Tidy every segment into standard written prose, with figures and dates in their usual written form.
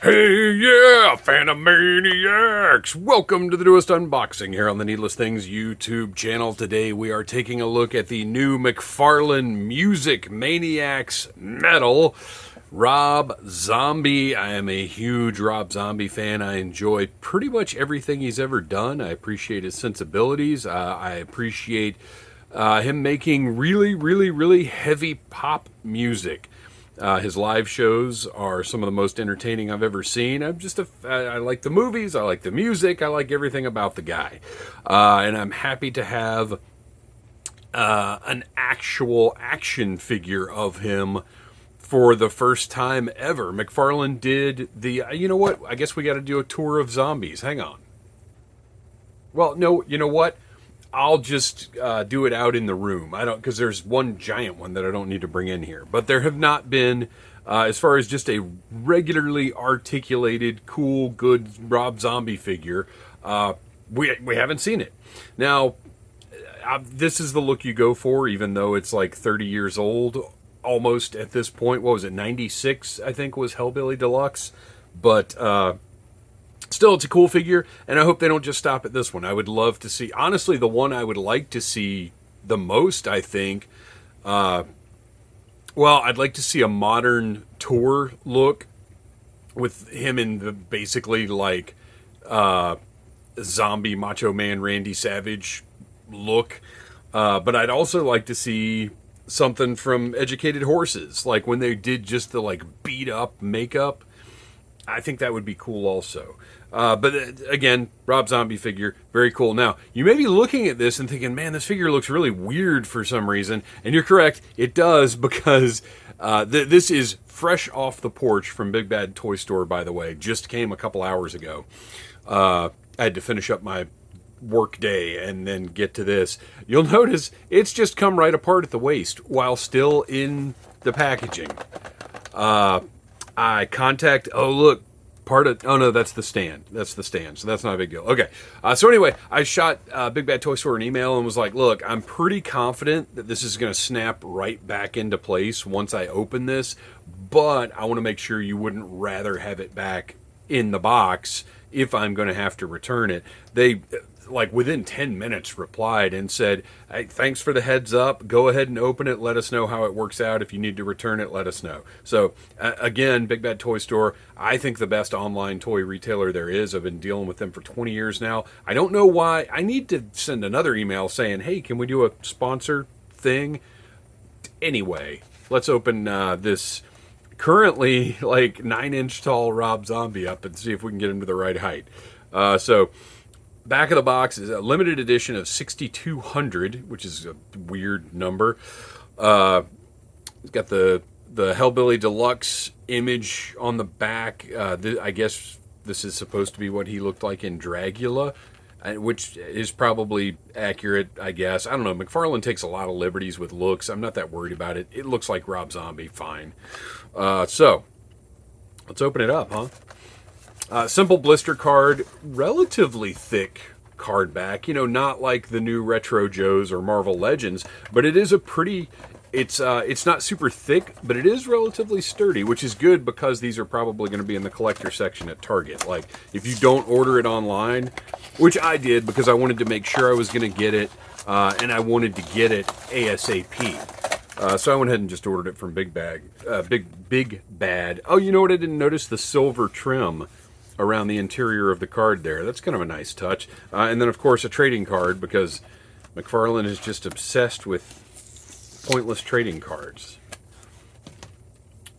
Hey, yeah, fan of Maniacs! Welcome to the newest unboxing here on the Needless Things YouTube channel. Today we are taking a look at the new McFarlane Music Maniacs Metal Rob Zombie. I am a huge Rob Zombie fan. I enjoy pretty much everything he's ever done. I appreciate his sensibilities. I appreciate him making really heavy pop music. His live shows are some of the most entertaining I've ever seen. I like the movies, I like the music, I like everything about the guy. And I'm happy to have an actual action figure of him for the first time ever. McFarlane did the, you know what, I guess we got to do a tour of zombies. Hang on. Well, no, you know what? I'll just do it out in the room. I don't, because there's one giant one that I don't need to bring in here. But there have not been, as far as just a regularly articulated, cool, good Rob Zombie figure, we haven't seen it. Now, this is the look you go for, even though it's like 30 years old, almost at this point. What was it, 96, I think, was Hellbilly Deluxe. But still, it's a cool figure, and I hope they don't just stop at this one. I would love to see, honestly, the one I would like to see the most, I think, well, I'd like to see a modern tour look with him in the basically like zombie Macho Man Randy Savage look. But I'd also like to see something from Educated Horses, like when they did just the like beat up makeup. I think that would be cool also. But again, Rob Zombie figure, very cool. Now, you may be looking at this and thinking, man, this figure looks really weird for some reason. And you're correct, it does, because this is fresh off the porch from Big Bad Toy Store, by the way. Just came a couple hours ago. I had to finish up my work day and then get to this. You'll notice it's just come right apart at the waist while still in the packaging. Oh, look. Oh no, that's the stand. That's the stand, so that's not a big deal. Okay, so anyway, I shot Big Bad Toy Store an email and was like, look, I'm pretty confident that this is going to snap right back into place once I open this, but I want to make sure you wouldn't rather have it back in the box if I'm going to have to return it. They, like within 10 minutes, replied and said, hey, thanks for the heads up. Go ahead and open it. Let us know how it works out. If you need to return it, let us know. So again, Big Bad Toy Store, I think the best online toy retailer there is. I've been dealing with them for 20 years now. I don't know why. I need to send another email saying, hey, can we do a sponsor thing? Anyway, let's open this currently like 9-inch tall Rob Zombie up and see if we can get him to the right height. So back of the box is a limited edition of 6,200, which is a weird number. It's got the Hellbilly Deluxe image on the back. I guess this is supposed to be what he looked like in Dragula, which is probably accurate, I guess. I don't know. McFarlane takes a lot of liberties with looks. I'm not that worried about it. It looks like Rob Zombie, fine. So let's open it up, huh? Simple blister card, relatively thick card back. You know, not like the new Retro Joes or Marvel Legends, but it is a pretty. It's not super thick, but it is relatively sturdy, which is good because these are probably going to be in the collector section at Target. Like, if you don't order it online, which I did because I wanted to make sure I was going to get it, and I wanted to get it ASAP. So I went ahead and just ordered it from Big Bad. Oh, you know what I didn't notice? The silver trim around the interior of the card there. That's kind of a nice touch. And then, of course, a trading card, because McFarlane is just obsessed with pointless trading cards.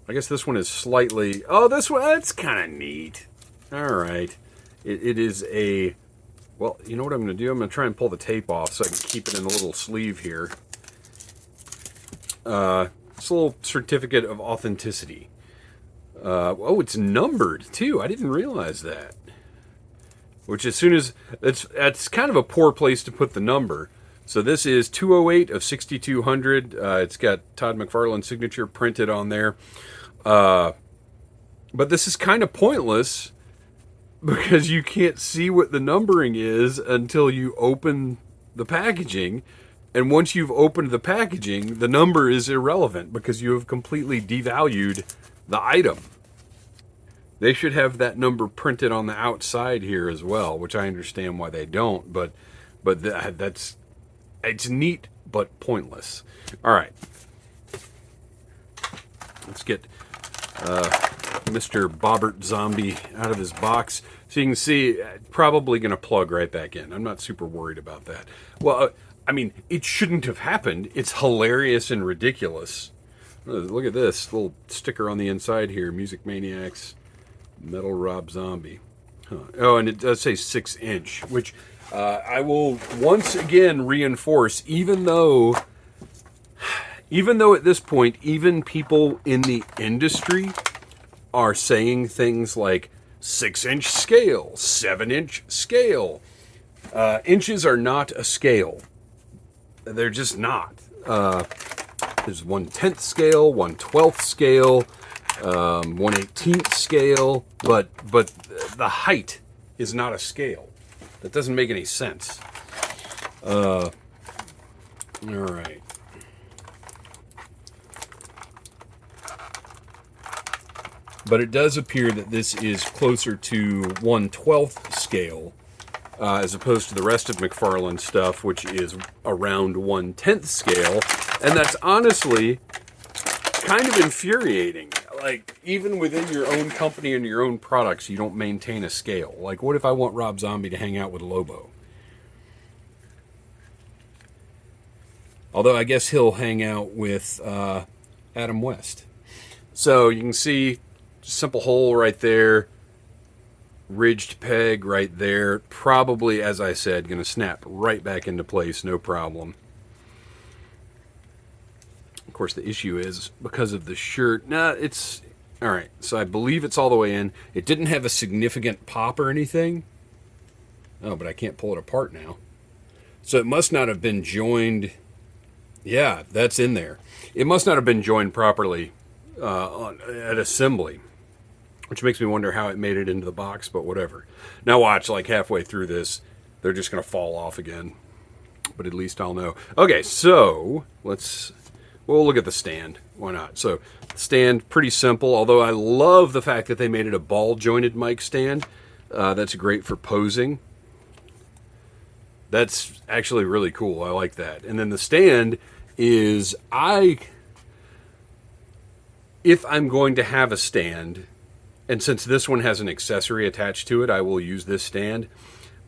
I guess this one is slightly... Oh, this one, that's kind of neat. All right. It is a... Well, you know what I'm going to do? I'm going to try and pull the tape off so I can keep it in a little sleeve here. It's a little certificate of authenticity. Oh, it's numbered too. I didn't realize that. Which, as soon as that's kind of a poor place to put the number. So this is 208 of 6,200. It's got Todd McFarlane's signature printed on there. But this is kind of pointless because you can't see what the numbering is until you open the packaging. And once you've opened the packaging, the number is irrelevant because you have completely devalued the item. They should have that number printed on the outside here as well, which I understand why they don't, but that's it's neat but pointless. All right, let's get Mr. Bobbert Zombie out of his box. So you can see, probably going to plug right back in. I'm not super worried about that. Well, I mean, it shouldn't have happened. It's hilarious and ridiculous. Look at this little sticker on the inside here. Music Maniacs, Metal Rob Zombie. Huh. Oh, and it does say 6-inch, which I will once again reinforce, even though at this point, even people in the industry are saying things like 6-inch scale, 7-inch scale. Inches are not a scale. They're just not. There's 1/10 scale, 1/12 scale, 1/18 scale, but the height is not a scale. That doesn't make any sense. All right. But it does appear that this is closer to 1/12 scale as opposed to the rest of McFarlane stuff, which is around 1/10 scale. And that's honestly kind of infuriating. Like, even within your own company and your own products, you don't maintain a scale. Like, what if I want Rob Zombie to hang out with Lobo? Although I guess he'll hang out with Adam West. So you can see, simple hole right there, ridged peg right there. Probably, as I said, going to snap right back into place, no problem. Of course, the issue is, because of the shirt, it's... Alright, so I believe it's all the way in. It didn't have a significant pop or anything. Oh, but I can't pull it apart now. So it must not have been joined... Yeah, that's in there. It must not have been joined properly at assembly, which makes me wonder how it made it into the box, but whatever. Now watch, like halfway through this, they're just going to fall off again. But at least I'll know. Okay, so we'll look at the stand. Why not? So, stand, pretty simple, although I love the fact that they made it a ball-jointed mic stand. That's great for posing. That's actually really cool. I like that. And then the stand is, if I'm going to have a stand, and since this one has an accessory attached to it, I will use this stand.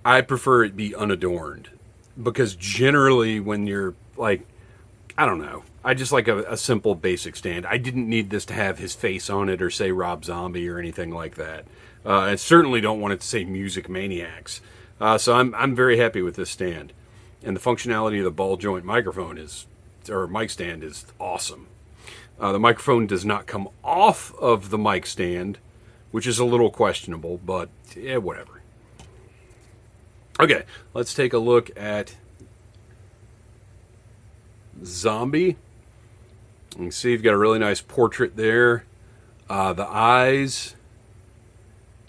I prefer it be unadorned, because generally when you're like, I don't know, I just like a simple basic stand. I didn't need this to have his face on it or say Rob Zombie or anything like that. I certainly don't want it to say Music Maniacs. So I'm very happy with this stand. And the functionality of the ball joint microphone mic stand is awesome. The microphone does not come off of the mic stand, which is a little questionable, but yeah, whatever. Okay, let's take a look at Zombie. You can see you've got a really nice portrait there. The eyes,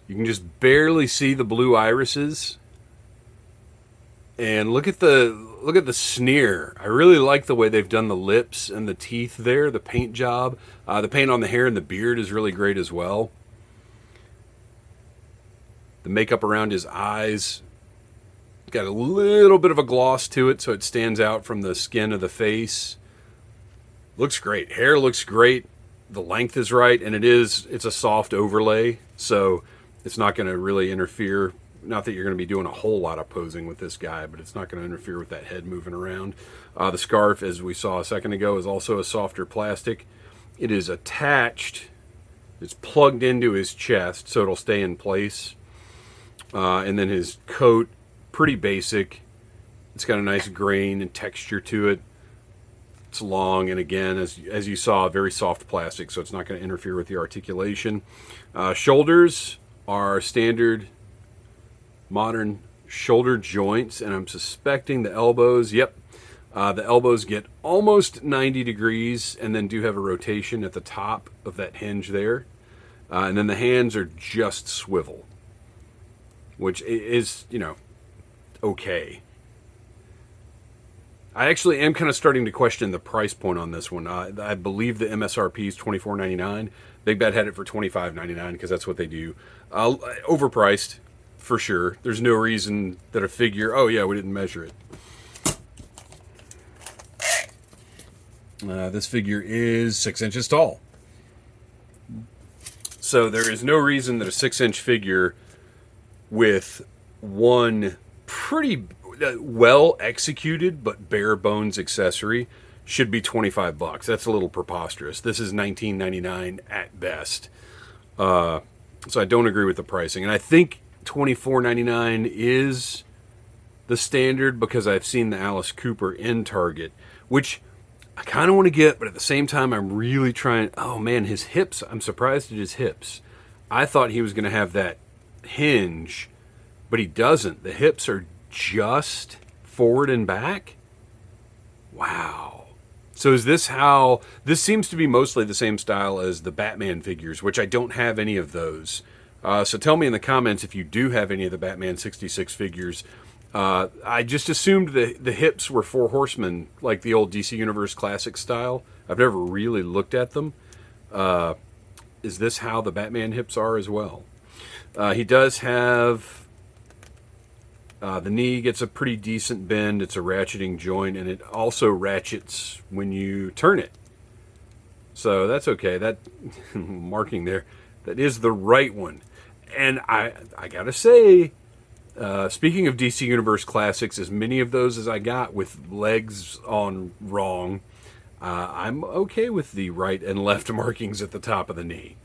you can just barely see the blue irises. And look at the sneer. I really like the way they've done the lips and the teeth there, the paint job. The paint on the hair and the beard is really great as well. The makeup around his eyes, got a little bit of a gloss to it so it stands out from the skin of the face. Looks great. Hair looks great. The length is right, and it's a soft overlay, so it's not going to really interfere. Not that you're going to be doing a whole lot of posing with this guy, but it's not going to interfere with that head moving around. The scarf, as we saw a second ago, is also a softer plastic. It is attached. It's plugged into his chest, so it'll stay in place. And then his coat, pretty basic. It's got a nice grain and texture to it. It's long, and again, as you saw, very soft plastic, so it's not going to interfere with the articulation. Shoulders are standard modern shoulder joints, and I'm suspecting the elbows, the elbows get almost 90 degrees and then do have a rotation at the top of that hinge there. And then the hands are just swivel, which is, okay. I actually am kind of starting to question the price point on this one. I believe the MSRP is $24.99. Big Bad had it for $25.99 because that's what they do. Overpriced, for sure. There's no reason that a figure... Oh, yeah, we didn't measure it. This figure is 6 inches tall. So there is no reason that a 6-inch figure with one pretty well executed but bare bones accessory should be $25. That's a little preposterous. This is $19.99 at best. So I don't agree with the pricing. And I think $24.99 is the standard because I've seen the Alice Cooper in Target, which I kind of want to get, but at the same time, I'm really trying... Oh, man, his hips. I'm surprised at his hips. I thought he was going to have that hinge, but he doesn't. The hips are just forward and back. Wow. So is this how... This seems to be mostly the same style as the Batman figures, which I don't have any of those. So tell me in the comments if you do have any of the Batman 66 figures. I just assumed the hips were Four Horsemen, like the old DC Universe Classic style. I've never really looked at them. Is this how the Batman hips are as well? He does have... the knee gets a pretty decent bend. It's a ratcheting joint, and it also ratchets when you turn it. So that's okay. That marking there, that is the right one. And I gotta say... speaking of DC Universe Classics, as many of those as I got with legs on wrong, I'm okay with the right and left markings at the top of the knee.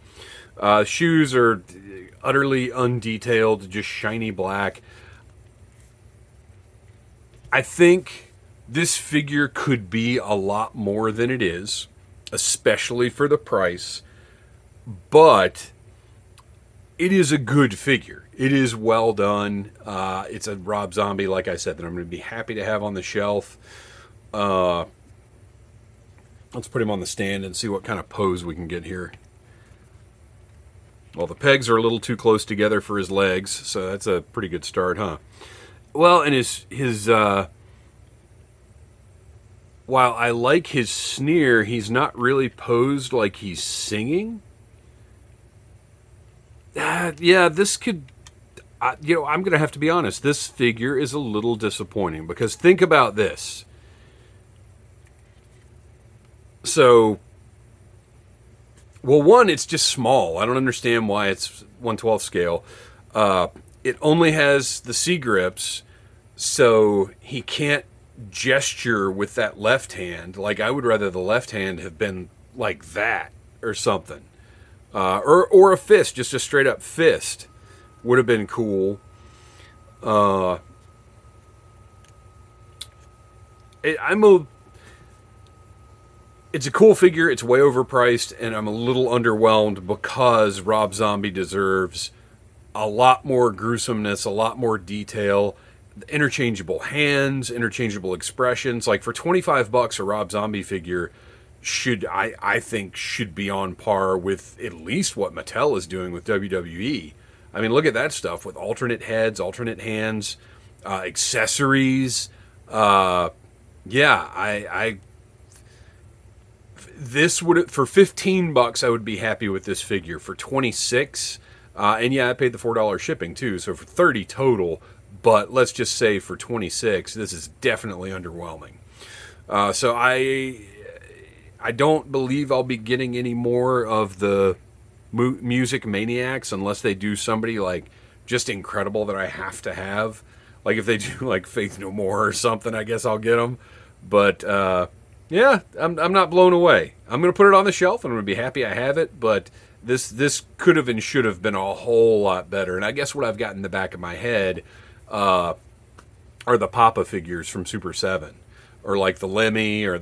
Shoes are utterly undetailed, just shiny black. I think this figure could be a lot more than it is, especially for the price, but it is a good figure. It is well done. It's a Rob Zombie, like I said, that I'm going to be happy to have on the shelf. Let's put him on the stand and see what kind of pose we can get here. Well, the pegs are a little too close together for his legs, so that's a pretty good start, huh? Well, and his while I like his sneer, he's not really posed like he's singing. Yeah, this could... I'm going to have to be honest. This figure is a little disappointing because think about this. So, well, one, it's just small. I don't understand why it's 1/12 scale. It only has the C-grips, so he can't gesture with that left hand. Like, I would rather the left hand have been like that or something. Or a fist, just a straight up fist. Would have been cool. It's a cool figure. It's way overpriced, and I'm a little underwhelmed because Rob Zombie deserves a lot more gruesomeness, a lot more detail, interchangeable hands, interchangeable expressions. Like for $25, a Rob Zombie figure I think should be on par with at least what Mattel is doing with WWE. I mean, look at that stuff with alternate heads, alternate hands, accessories. This would, for $15, I would be happy with this figure. For $26, and yeah, I paid the $4 shipping too, so for $30 total. But let's just say for $26, this is definitely underwhelming. So I don't believe I'll be getting any more of the Music Maniacs unless they do somebody like just incredible that I have to have. Like if they do like Faith No More or something, I guess I'll get them. But yeah, I'm not blown away. I'm going to put it on the shelf and I'm going to be happy I have it. But this could have and should have been a whole lot better. And I guess what I've got in the back of my head are the Papa figures from Super 7. Or like the Lemmy or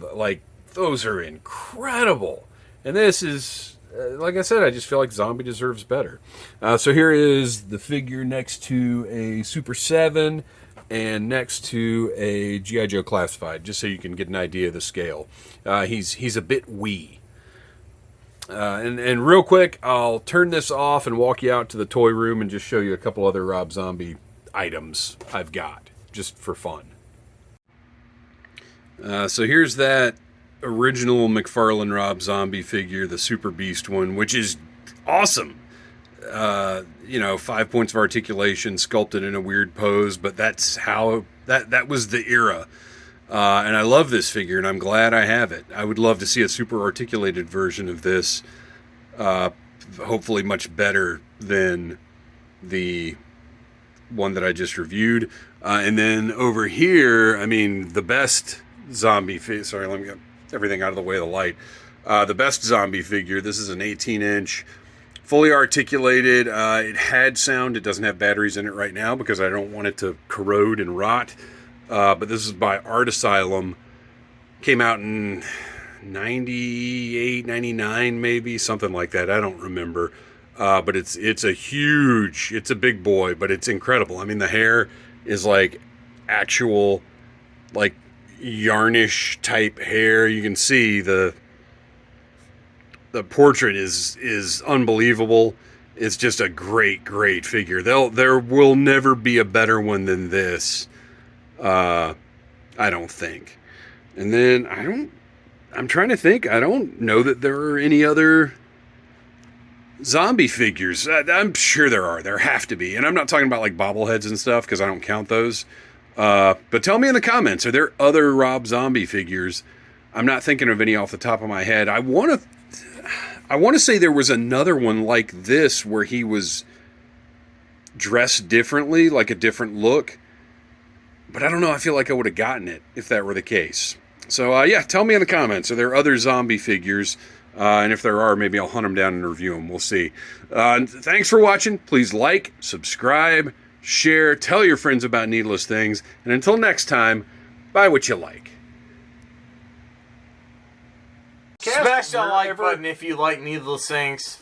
those are incredible. And this is... like I said, I just feel like Zombie deserves better. So here is the figure next to a Super 7 and next to a G.I. Joe Classified, just so you can get an idea of the scale. He's a bit wee. And real quick, I'll turn this off and walk you out to the toy room and just show you a couple other Rob Zombie items I've got, just for fun. So here's that original McFarlane Rob Zombie figure, the Super Beast one, which is awesome. 5 points of articulation, sculpted in a weird pose, but that's how that was the era. And I love this figure, and I'm glad I have it. I would love to see a super articulated version of this, hopefully much better than the one that I just reviewed. And then over here, I mean, the best zombie figure. Sorry, let me get everything out of the way of the light. The best zombie figure. This is an 18-inch, fully articulated. It had sound. It doesn't have batteries in it right now because I don't want it to corrode and rot. But this is by Art Asylum. Came out in 98, 99, maybe, something like that. I don't remember. But it's a big boy, but it's incredible. I mean, the hair is like actual, like, yarnish type hair. You can see the portrait is unbelievable. It's just a great figure. There will never be a better one than this. I don't think. And then I'm trying to think. I don't know that there are any other zombie figures. I'm sure there are. There have to be. And I'm not talking about like bobbleheads and stuff because I don't count those. But tell me in the comments, are there other Rob Zombie figures? I'm not thinking of any off the top of my head. I want to say there was another one like this where he was dressed differently, like a different look. But I don't know. I feel like I would have gotten it if that were the case. So, yeah, tell me in the comments. Are there other zombie figures? And if there are, maybe I'll hunt them down and review them. We'll see. Thanks for watching. Please like, subscribe, share, tell your friends about needless things. And until next time, buy what you like. Smash that like button if you like needless things.